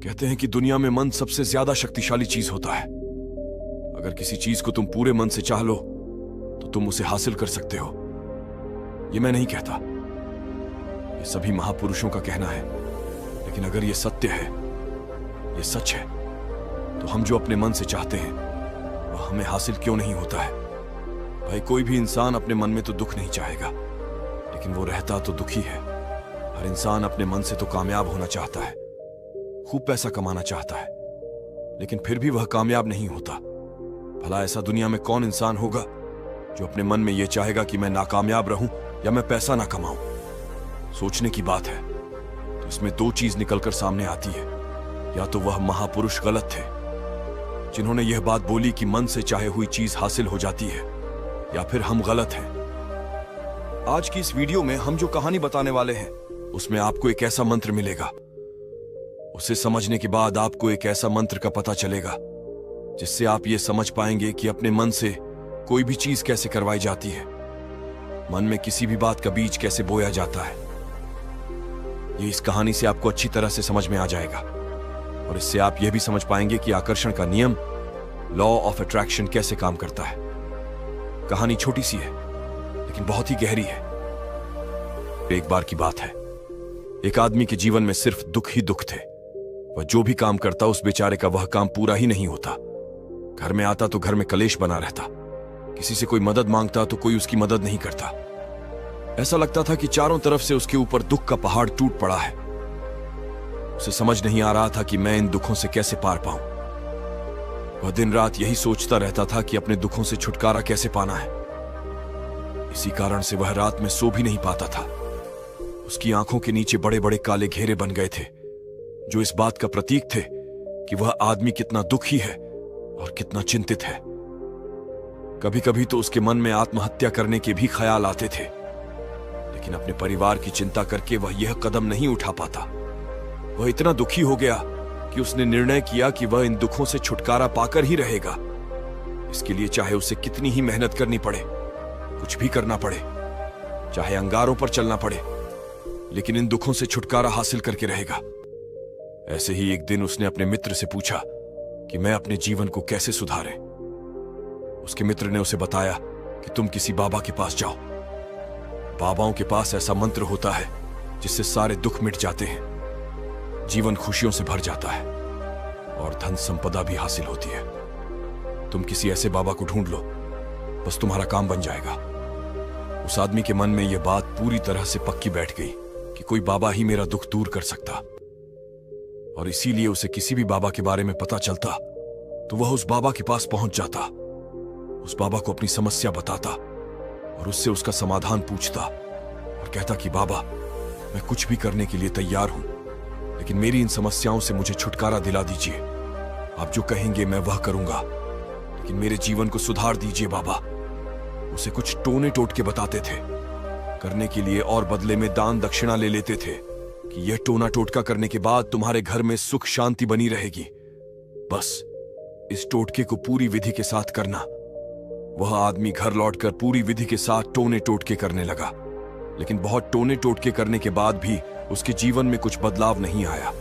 कहते हैं कि दुनिया में मन सबसे ज्यादा शक्तिशाली चीज होता है। अगर किसी चीज को तुम पूरे मन से चाह लो तो तुम उसे हासिल कर सकते हो। ये मैं नहीं कहता, ये सभी महापुरुषों का कहना है। लेकिन अगर ये सत्य है, ये सच है, तो हम जो अपने मन से चाहते हैं वह हमें हासिल क्यों नहीं होता है? भाई, कोई भी इंसान अपने मन में तो दुख नहीं चाहेगा, लेकिन वो रहता तो दुखी है। हर इंसान अपने मन से तो कामयाब होना चाहता है, खूब पैसा कमाना चाहता है, लेकिन फिर भी वह कामयाब नहीं होता। भला ऐसा दुनिया में कौन इंसान होगा जो अपने मन में यह चाहेगा कि मैं नाकामयाब रहूं या मैं पैसा ना कमाऊं? सोचने की बात है। तो इसमें दो चीज निकलकर सामने आती है। या तो वह महापुरुष गलत थे जिन्होंने यह बात बोली कि मन से चाहे हुई चीज हासिल हो जाती है, या फिर हम गलत हैं। आज की इस वीडियो में हम जो कहानी बताने वाले हैं उसमें आपको एक ऐसा मंत्र मिलेगा। उसे समझने के बाद आपको एक ऐसा मंत्र का पता चलेगा जिससे आप ये समझ पाएंगे कि अपने मन से कोई भी चीज कैसे करवाई जाती है, मन में किसी भी बात का बीज कैसे बोया जाता है। ये इस कहानी से आपको अच्छी तरह से समझ में आ जाएगा, और इससे आप यह भी समझ पाएंगे कि आकर्षण का नियम, लॉ ऑफ अट्रैक्शन, कैसे काम करता है। कहानी छोटी सी है लेकिन बहुत ही गहरी है। एक बार की बात है, एक आदमी के जीवन में सिर्फ दुख ही दुख थे। वह जो भी काम करता उस बेचारे का वह काम पूरा ही नहीं होता। घर में आता तो घर में कलेश बना रहता, किसी से कोई मदद मांगता तो कोई उसकी मदद नहीं करता। ऐसा लगता था कि चारों तरफ से उसके ऊपर दुख का पहाड़ टूट पड़ा है। उसे समझ नहीं आ रहा था कि मैं इन दुखों से कैसे पार पाऊं। वह दिन रात यही सोचता रहता था कि अपने दुखों से छुटकारा कैसे पाना है। इसी कारण से वह रात में सो भी नहीं पाता था। उसकी आंखों के नीचे बड़े बड़े काले घेरे बन गए थे, जो इस बात का प्रतीक थे कि वह आदमी कितना दुखी है और कितना चिंतित है। कभी कभी तो उसके मन में आत्महत्या करने के भी ख्याल आते थे, लेकिन अपने परिवार की चिंता करके वह यह कदम नहीं उठा पाता। वह इतना दुखी हो गया कि उसने निर्णय किया कि वह इन दुखों से छुटकारा पाकर ही रहेगा। इसके लिए चाहे उसे कितनी ही मेहनत करनी पड़े, कुछ भी करना पड़े, चाहे अंगारों पर चलना पड़े, लेकिन इन दुखों से छुटकारा हासिल करके रहेगा। ऐसे ही एक दिन उसने अपने मित्र से पूछा कि मैं अपने जीवन को कैसे सुधारें। उसके मित्र ने उसे बताया कि तुम किसी बाबा के पास जाओ। बाबाओं के पास ऐसा मंत्र होता है जिससे सारे दुख मिट जाते हैं, जीवन खुशियों से भर जाता है और धन संपदा भी हासिल होती है। तुम किसी ऐसे बाबा को ढूंढ लो, बस तुम्हारा काम बन जाएगा। उस आदमी के मन में यह बात पूरी तरह से पक्की बैठ गई कि कोई बाबा ही मेरा दुख दूर कर सकता, और इसीलिए उसे किसी भी बाबा के बारे में पता चलता तो वह उस बाबा के पास पहुंच जाता, उस बाबा को अपनी समस्या बताता और उससे उसका समाधान पूछता और कहता कि बाबा, मैं कुछ भी करने के लिए तैयार हूं, लेकिन मेरी इन समस्याओं से मुझे छुटकारा दिला दीजिए। आप जो कहेंगे मैं वह करूंगा, लेकिन मेरे जीवन को सुधार दीजिए बाबा। उसे कुछ टोने टोटके बताते थे करने के लिए, और बदले में दान दक्षिणा ले लेते थे कि यह टोना टोटका करने के बाद तुम्हारे घर में सुख शांति बनी रहेगी। बस इस टोटके को पूरी विधि के साथ करना। वह आदमी घर लौटकर पूरी विधि के साथ टोने टोटके करने लगा, लेकिन बहुत टोने टोटके करने के बाद भी उसके जीवन में कुछ बदलाव नहीं आया।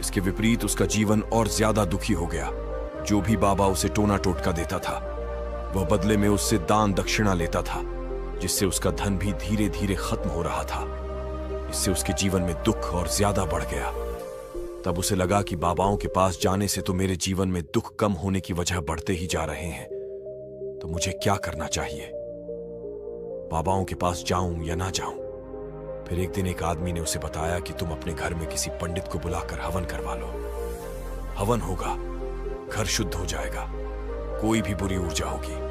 इसके विपरीत उसका जीवन और ज्यादा दुखी हो गया। जो भी बाबा उसे टोना टोटका देता था, वह बदले में उससे दान दक्षिणा लेता था, जिससे उसका धन भी धीरे धीरे खत्म हो रहा था। इससे उसके जीवन में दुख और ज्यादा बढ़ गया। तब उसे लगा कि बाबाओं के पास जाने से तो मेरे जीवन में दुख कम होने की वजह बढ़ते ही जा रहे हैं, तो मुझे क्या करना चाहिए? बाबाओं के पास जाऊं या ना जाऊं? फिर एक दिन एक आदमी ने उसे बताया कि तुम अपने घर में किसी पंडित को बुलाकर हवन करवा लो। हवन होगा, घर शुद्ध हो जाएगा, कोई भी बुरी ऊर्जा होगी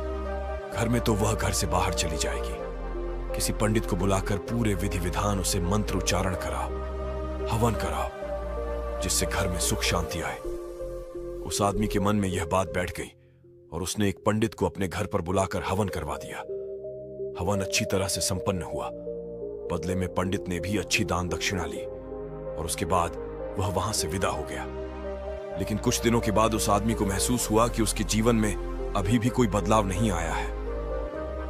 घर में तो वह घर से बाहर चली जाएगी। किसी पंडित को बुलाकर पूरे विधि विधान उसे मंत्र उच्चारण कराओ, हवन कराओ, जिससे घर में सुख शांति आए। उस आदमी के मन में यह बात बैठ गई और उसने एक पंडित को अपने घर पर बुलाकर हवन करवा दिया। हवन अच्छी तरह से संपन्न हुआ। बदले में पंडित ने भी अच्छी दान दक्षिणा ली और उसके बाद वह वहां से विदा हो गया। लेकिन कुछ दिनों के बाद उस आदमी को महसूस हुआ कि उसके जीवन में अभी भी कोई बदलाव नहीं आया है।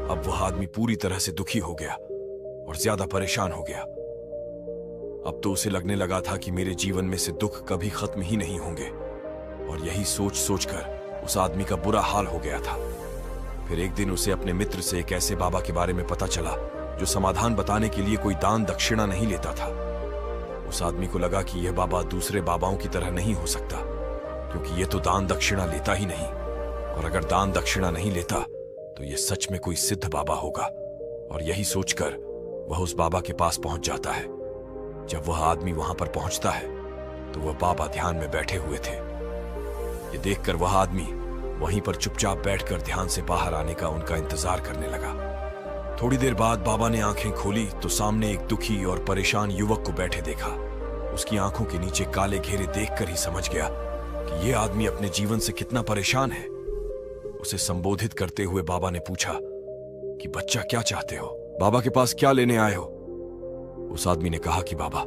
अब वह आदमी पूरी तरह से दुखी हो गया और ज्यादा परेशान हो गया। अब तो उसे लगने लगा था कि मेरे जीवन में से दुख कभी खत्म ही नहीं होंगे, और यही सोच सोचकर उस आदमी का बुरा हाल हो गया था। फिर एक दिन उसे अपने मित्र से एक ऐसे बाबा के बारे में पता चला जो समाधान बताने के लिए कोई दान दक्षिणा नहीं लेता था। उस आदमी को लगा कि यह बाबा दूसरे बाबाओं की तरह नहीं हो सकता, क्योंकि यह तो दान दक्षिणा लेता ही नहीं, और अगर दान दक्षिणा नहीं लेता तो यह सच में कोई सिद्ध बाबा होगा। और यही सोचकर वह उस बाबा के पास पहुंच जाता है। जब वह आदमी वहां पर पहुंचता है तो वह बाबा ध्यान में बैठे हुए थे। ये देखकर वह आदमी वहीं पर चुपचाप बैठकर ध्यान से बाहर आने का उनका इंतजार करने लगा। थोड़ी देर बाद बाबा ने आंखें खोली तो सामने एक दुखी और परेशान युवक को बैठे देखा। उसकी आंखों के नीचे काले घेरे देखकर ही समझ गया कि यह आदमी अपने जीवन से कितना परेशान है। उसे संबोधित करते हुए बाबा ने पूछा कि बच्चा, क्या चाहते हो? बाबा के पास क्या लेने आए हो? उस आदमी ने कहा कि बाबा,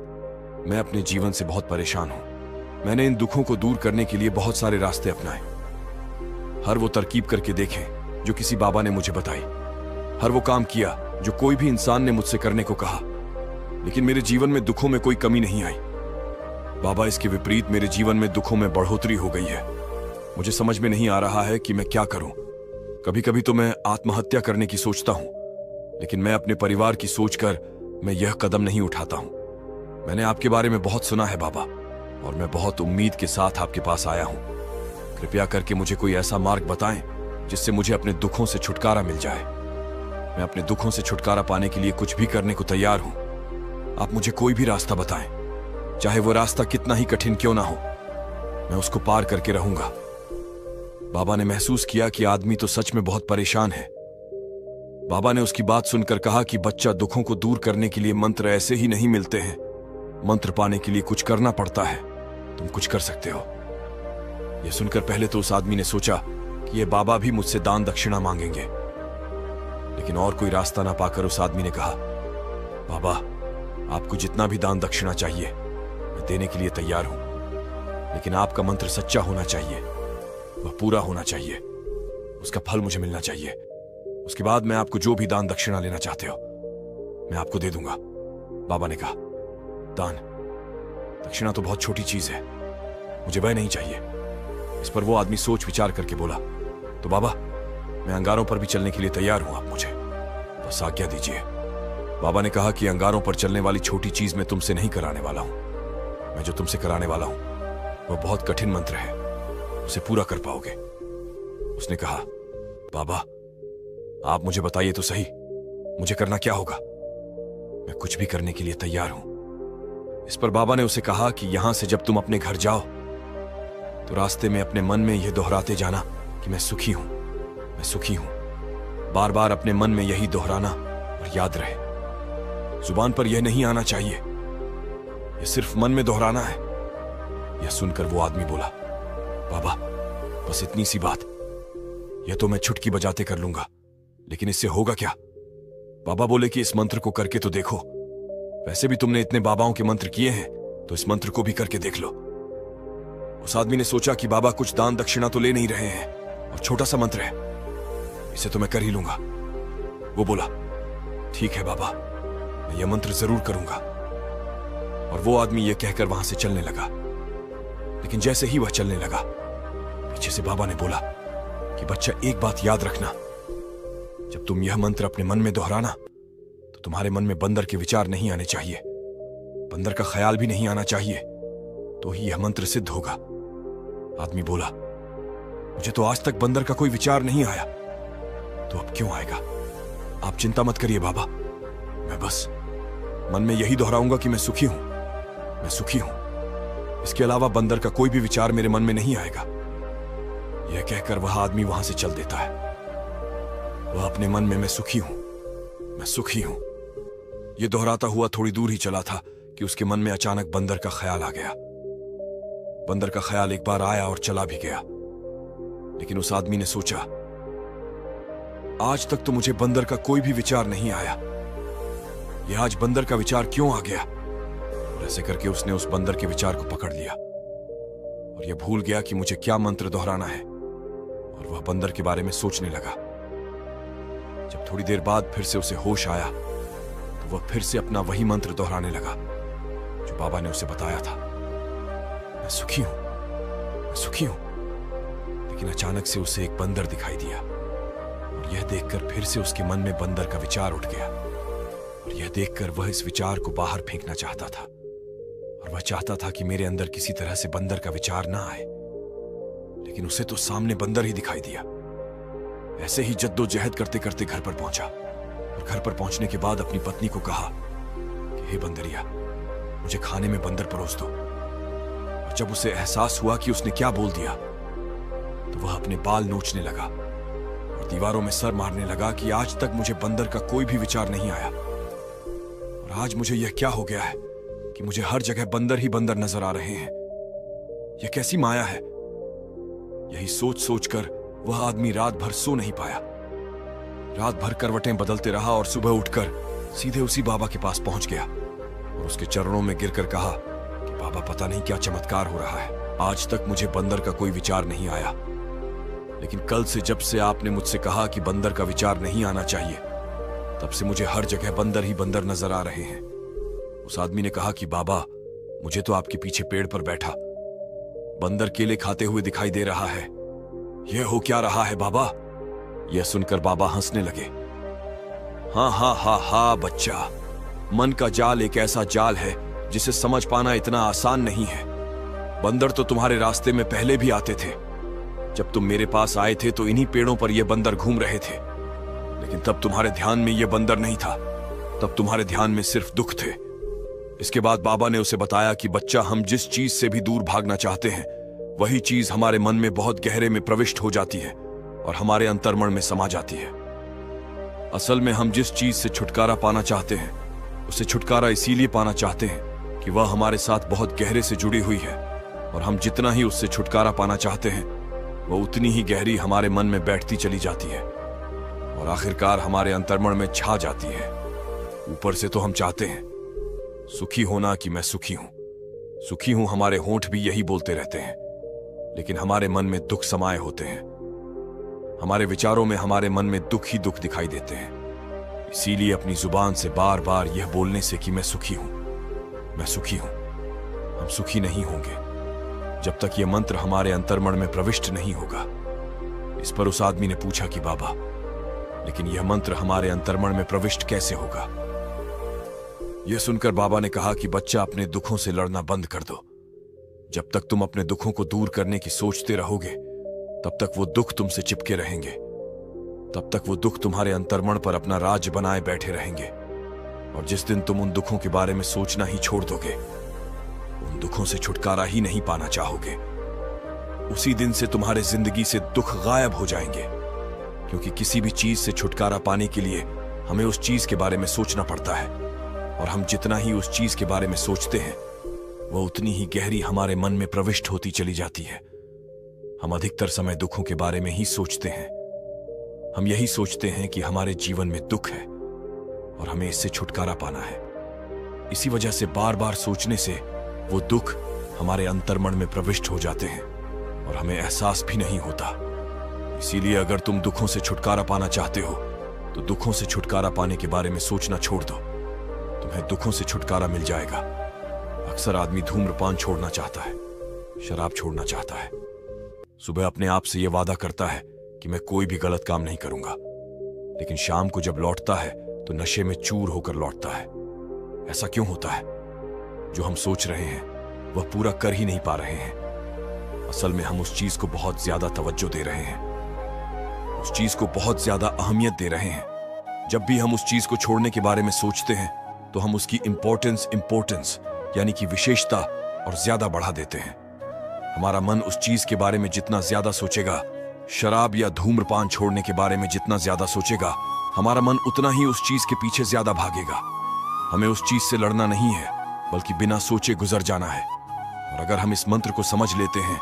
मैं अपने जीवन से बहुत परेशान हूं। मैंने इन दुखों को दूर करने के लिए बहुत सारे रास्ते अपनाए, हर वो तरकीब करके देखें जो किसी बाबा ने मुझे बताई, हर वो काम किया जो कोई भी इंसान ने मुझसे करने को कहा, लेकिन मेरे जीवन में दुखों में कोई कमी नहीं आई। बाबा, इसके विपरीत मेरे जीवन में दुखों में बढ़ोतरी हो गई है। मुझे समझ में नहीं आ रहा है कि मैं क्या करूं। कभी कभी तो मैं आत्महत्या करने की सोचता हूं, लेकिन मैं अपने परिवार की सोचकर मैं यह कदम नहीं उठाता हूं। मैंने आपके बारे में बहुत सुना है बाबा, और मैं बहुत उम्मीद के साथ आपके पास आया हूं। कृपया करके मुझे कोई ऐसा मार्ग बताएं जिससे मुझे अपने दुखों से छुटकारा मिल जाए। मैं अपने दुखों से छुटकारा पाने के लिए कुछ भी करने को तैयार हूं। आप मुझे कोई भी रास्ता बताएं, चाहे वो रास्ता कितना ही कठिन क्यों ना हो, मैं उसको पार करके रहूंगा। बाबा ने महसूस किया कि आदमी तो सच में बहुत परेशान है। बाबा ने उसकी बात सुनकर कहा कि बच्चा, दुखों को दूर करने के लिए मंत्र ऐसे ही नहीं मिलते हैं। मंत्र पाने के लिए कुछ करना पड़ता है। तुम कुछ कर सकते हो। यह सुनकर पहले तो उस आदमी ने सोचा कि यह बाबा भी मुझसे दान दक्षिणा मांगेंगे, लेकिन और कोई रास्ता ना पाकर उस आदमी ने कहा, बाबा, आपको जितना भी दान दक्षिणा चाहिए मैं देने के लिए तैयार हूं, लेकिन आपका मंत्र सच्चा होना चाहिए, वह पूरा होना चाहिए, उसका फल मुझे मिलना चाहिए। उसके बाद मैं आपको जो भी दान दक्षिणा लेना चाहते हो मैं आपको दे दूंगा। बाबा ने कहा, दान दक्षिणा तो बहुत छोटी चीज है, मुझे वह नहीं चाहिए। इस पर वो आदमी सोच विचार करके बोला, तो बाबा, मैं अंगारों पर भी चलने के लिए तैयार हूं, आप मुझे बस आज्ञा दीजिए। बाबा ने कहा कि अंगारों पर चलने वाली छोटी चीज मैं तुमसे नहीं कराने वाला हूं। मैं जो तुमसे कराने वाला हूं वह बहुत कठिन मंत्र है, उसे पूरा कर पाओगे। उसने कहा, बाबा, आप मुझे बताइए तो सही, मुझे करना क्या होगा? मैं कुछ भी करने के लिए तैयार हूं। इस पर बाबा ने उसे कहा कि यहां से जब तुम अपने घर जाओ तो रास्ते में अपने मन में यह दोहराते जाना कि मैं सुखी हूं, मैं सुखी हूं। बार बार अपने मन में यही दोहराना और याद रहे। जुबान पर यह नहीं आना चाहिए, यह सिर्फ मन में दोहराना है। यह सुनकर वो आदमी बोला, बाबा, बस इतनी सी बात, यह तो मैं चुटकी बजाते कर लूंगा, लेकिन इससे होगा क्या? बाबा बोले कि इस मंत्र को करके तो देखो। वैसे भी तुमने इतने बाबाओं के मंत्र किए हैं, तो इस मंत्र को भी करके देख लो। उस आदमी ने सोचा कि बाबा कुछ दान दक्षिणा तो ले नहीं रहे हैं, और छोटा सा मंत्र है, इसे तो मैं कर ही लूंगा। वो बोला, ठीक है बाबा, मैं यह मंत्र जरूर करूंगा। और वो आदमी यह कहकर वहां से चलने लगा। लेकिन जैसे ही वह चलने लगा, पीछे से बाबा ने बोला कि बच्चा, एक बात याद रखना, जब तुम यह मंत्र अपने मन में दोहराना तो तुम्हारे मन में बंदर के विचार नहीं आने चाहिए, बंदर का ख्याल भी नहीं आना चाहिए, तो ही यह मंत्र सिद्ध होगा। आदमी बोला, मुझे तो आज तक बंदर का कोई विचार नहीं आया, तो अब क्यों आएगा? आप चिंता मत करिए बाबा, मैं बस मन में यही दोहराऊंगा कि मैं सुखी हूं, मैं सुखी हूं। इसके अलावा बंदर का कोई भी विचार मेरे मन में नहीं आएगा। यह कहकर वह आदमी वहां से चल देता है। वह अपने मन में मैं सुखी हूं, मैं सुखी हूं, यह दोहराता हुआ थोड़ी दूर ही चला था कि उसके मन में अचानक बंदर का ख्याल आ गया। बंदर का ख्याल एक बार आया और चला भी गया। लेकिन उस आदमी ने सोचा, आज तक तो मुझे बंदर का कोई भी विचार नहीं आया, यह आज बंदर का विचार क्यों आ गया? और ऐसे करके उसने उस बंदर के विचार को पकड़ लिया और यह भूल गया कि मुझे क्या मंत्र दोहराना है, और वह बंदर के बारे में सोचने लगा। जब थोड़ी देर बाद फिर से उसे होश आया तो वह फिर से अपना वही मंत्र दोहराने लगा जो बाबा ने उसे बताया था। मैं सुखी हूं, मैं सुखी हूं। लेकिन अचानक से उसे एक बंदर दिखाई दिया और यह देखकर फिर से उसके मन में बंदर का विचार उठ गया। और यह देखकर वह इस विचार को बाहर फेंकना चाहता था और वह चाहता था कि मेरे अंदर किसी तरह से बंदर का विचार ना आए। लेकिन उसे तो सामने बंदर ही दिखाई दिया। ऐसे ही जद्दोजहद करते करते घर पर पहुंचा और घर पर पहुंचने के बाद अपनी पत्नी को कहा कि हे बंदरिया, मुझे खाने में बंदर परोस दो। और जब उसे एहसास हुआ कि उसने क्या बोल दिया तो वह अपने बाल नोचने लगा और दीवारों में सर मारने लगा कि आज तक मुझे बंदर का कोई भी विचार नहीं आया और आज मुझे यह क्या हो गया है कि मुझे हर जगह बंदर ही बंदर नजर आ रहे हैं। यह कैसी माया है। यही सोच सोचकर वह आदमी रात भर सो नहीं पाया। रात भर करवटें बदलते रहा और सुबह उठकर सीधे उसी बाबा के पास पहुंच गया और उसके चरणों में गिरकर कहा कि बाबा, पता नहीं क्या चमत्कार हो रहा है। आज तक मुझे बंदर का कोई विचार नहीं आया, लेकिन कल से जब से आपने मुझसे कहा कि बंदर का विचार नहीं आना चाहिए, तब से मुझे हर जगह बंदर ही बंदर नजर आ रहे हैं। उस आदमी ने कहा कि बाबा, मुझे तो आपके पीछे पेड़ पर बैठा बंदर केले खाते हुए दिखाई दे रहा है। यह हो क्या रहा है बाबा? यह सुनकर बाबा हंसने लगे। हाँ हाँ हाँ हाँ बच्चा, मन का जाल एक ऐसा जाल है जिसे समझ पाना इतना आसान नहीं है। बंदर तो तुम्हारे रास्ते में पहले भी आते थे। जब तुम मेरे पास आए थे तो इन्हीं पेड़ों पर ये बंदर घूम रहे थे, लेकिन तब तुम्हारे ध्यान में ये बंदर नहीं था। तब तुम्हारे ध्यान में सिर्फ दुख थे। इसके बाद बाबा ने उसे बताया कि बच्चा, हम जिस चीज से भी दूर भागना चाहते हैं वही चीज हमारे मन में बहुत गहरे में प्रविष्ट हो जाती है और हमारे अंतर्मन में समा जाती है। असल में हम जिस चीज से छुटकारा पाना चाहते हैं उसे छुटकारा इसीलिए पाना चाहते हैं कि वह हमारे साथ बहुत गहरे से जुड़ी हुई है और हम जितना ही उससे छुटकारा पाना चाहते हैं वह उतनी ही गहरी हमारे मन में बैठती चली जाती है और आखिरकार हमारे अंतर्मन में छा जाती है। ऊपर से तो हम चाहते हैं सुखी होना कि मैं सुखी हूं, सुखी हूं, हमारे होंठ भी यही बोलते रहते हैं, लेकिन हमारे मन में दुख समाये होते हैं। हमारे विचारों में हमारे मन में दुख ही दुख दिखाई देते हैं। इसीलिए अपनी जुबान से बार बार यह बोलने से कि मैं सुखी हूं, मैं सुखी हूं, हम सुखी नहीं होंगे जब तक यह मंत्र हमारे अंतर्मन में प्रविष्ट नहीं होगा। इस पर उस आदमी ने पूछा कि बाबा, लेकिन यह मंत्र हमारे अंतर्मन में प्रविष्ट कैसे होगा? यह सुनकर बाबा ने कहा कि बच्चा, अपने दुखों से लड़ना बंद कर दो। जब तक तुम अपने दुखों को दूर करने की सोचते रहोगे तब तक वो दुख तुमसे चिपके रहेंगे, तब तक वो दुख तुम्हारे अंतर्मन पर अपना राज बनाए बैठे रहेंगे। और जिस दिन तुम उन दुखों के बारे में सोचना ही छोड़ दोगे, उन दुखों से छुटकारा ही नहीं पाना चाहोगे, उसी दिन से तुम्हारे जिंदगी से दुख गायब हो जाएंगे। क्योंकि किसी भी चीज से छुटकारा पाने के लिए हमें उस चीज के बारे में सोचना पड़ता है और हम जितना ही उस चीज के बारे में सोचते हैं वह उतनी ही गहरी हमारे मन में प्रविष्ट होती चली जाती है। हम अधिकतर समय दुखों के बारे में ही सोचते हैं। हम यही सोचते हैं कि हमारे जीवन में दुख है और हमें इससे छुटकारा पाना है। इसी वजह से बार बार सोचने से वो दुख हमारे अंतर्मन में प्रविष्ट हो जाते हैं और हमें एहसास भी नहीं होता। इसीलिए अगर तुम दुखों से छुटकारा पाना चाहते हो तो दुखों से छुटकारा पाने के बारे में सोचना छोड़ दो, तुम्हें दुखों से छुटकारा मिल जाएगा। अक्सर आदमी धूम्रपान छोड़ना चाहता है, शराब छोड़ना चाहता है, सुबह अपने आप से यह वादा करता है कि मैं कोई भी गलत काम नहीं करूंगा, लेकिन शाम को जब लौटता है तो नशे में चूर होकर लौटता है। ऐसा क्यों होता है? जो हम सोच रहे हैं वह पूरा कर ही नहीं पा रहे हैं। असल में हम उस चीज को बहुत ज्यादा तवज्जो दे रहे हैं, उस चीज को बहुत ज्यादा अहमियत दे रहे हैं। जब भी हम उस चीज को छोड़ने के बारे में सोचते हैं तो हम उसकी इंपॉर्टेंस यानी कि विशेषता और ज्यादा बढ़ा देते हैं। हमारा मन उस चीज के बारे में जितना ज्यादा सोचेगा, शराब या धूम्रपान छोड़ने के बारे में जितना ज्यादा सोचेगा, हमारा मन उतना ही उस चीज के पीछे ज्यादा भागेगा। हमें उस चीज से लड़ना नहीं है, बल्कि बिना सोचे गुजर जाना है। और अगर हम इस मंत्र को समझ लेते हैं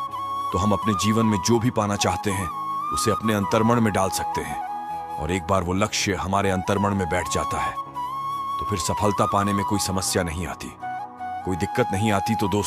तो हम अपने जीवन में जो भी पाना चाहते हैं उसे अपने अंतर्मन में डाल सकते हैं। और एक बार वो लक्ष्य हमारे अंतर्मन में बैठ जाता है तो फिर सफलता पाने में कोई समस्या नहीं आती, कोई दिक्कत नहीं आती। तो दोस्तों,